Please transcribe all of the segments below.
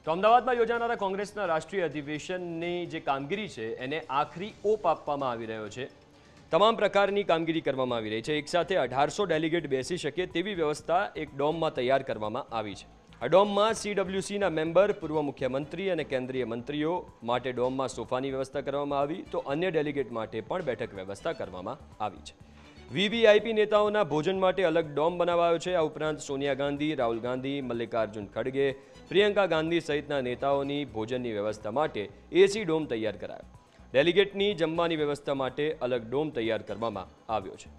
તો અમદાવાદમાં યોજાનારા કોંગ્રેસના રાષ્ટ્રીય અધિવેશનની જે કામગીરી છે એને આખરી ઓપ આપવામાં આવી રહ્યો છે। તમામ પ્રકારની કામગીરી કરવામાં આવી રહી છે। એકસાથે 1800 ડેલિગેટ બેસી શકે તેવી વ્યવસ્થા એક ડોમમાં તૈયાર કરવામાં આવી છે। આ ડોમમાં CWCના મેમ્બર, પૂર્વ મુખ્યમંત્રી અને કેન્દ્રીય મંત્રીઓ માટે ડોમમાં સોફાની વ્યવસ્થા કરવામાં આવી, તો અન્ય ડેલિગેટ માટે પણ બેઠક વ્યવસ્થા કરવામાં આવી છે। વીવીઆઈપી નેતાઓના ભોજન માટે અલગ ડોમ બનાવાયો છે। આ ઉપરાંત સોનિયા ગાંધી, રાહુલ ગાંધી, મલ્લિકાર્જુન ખડગે, પ્રિયંકા ગાંધી સહિતના નેતાઓની ભોજનની વ્યવસ્થા માટે એસી ડોમ તૈયાર કરાયો। ડેલિગેટની જમવાની વ્યવસ્થા માટે અલગ ડોમ તૈયાર કરવામાં આવ્યો છે।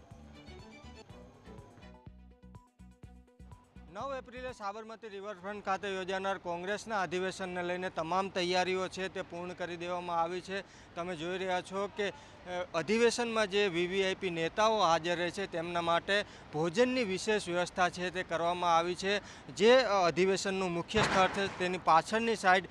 9 એપ્રિલે સાબરમતી રિવરફ્રન્ટ ખાતે યોજાનાર કોંગ્રેસના અધિવેશનને લઈને તમામ તૈયારીઓ છે તે પૂર્ણ કરી દેવામાં આવી છે। તમે જોઈ રહ્યા છો કે અધિવેશનમાં જે વીવીઆઈપી નેતાઓ હાજર રહે છે તેમના માટે ભોજનની વિશેષ વ્યવસ્થા છે તે કરવામાં આવી છે। જે અધિવેશનનું મુખ્ય સ્થળ છે તેની પાછળની સાઈડ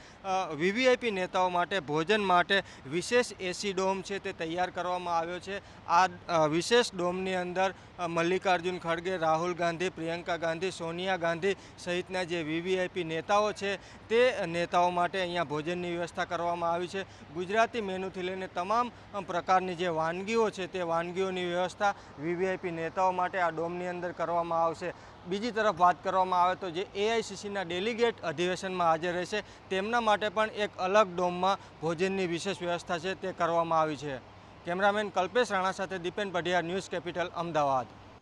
વીવીઆઈપી નેતાઓ માટે ભોજન માટે વિશેષ એસી ડોમ છે તે તૈયાર કરવામાં આવ્યો છે। આ વિશેષ ડોમની અંદર મલ્લિકાર્જુન ખડગે, રાહુલ ગાંધી, પ્રિયંકા ગાંધી, સોનિયા ગાંધી સહિતના જે વીવીઆઈપી નેતાઓ છે તે નેતાઓ માટે અહીંયા ભોજનની વ્યવસ્થા કરવામાં આવી છે। ગુજરાતી મેનુથી લઈને તમામ પ્રકારની જે વાનગીઓ છે તે વાનગીઓની વ્યવસ્થા વીવીઆઈપી નેતાઓ માટે આ ડોમની અંદર કરવામાં આવશે। બીજી તરફ વાત કરવામાં આવે તો જે એઆઈસીસીના ડેલિગેટ અધિવેશનમાં હાજર રહેશે તેમના માટે પણ એક અલગ ડોમમાં ભોજનની વિશેષ વ્યવસ્થા છે તે કરવામાં આવી છે। કેમેરામેન કલ્પેશ રાણા સાથે દીપેન પઢિયાર, ન્યૂઝ કેપિટલ, અમદાવાદ।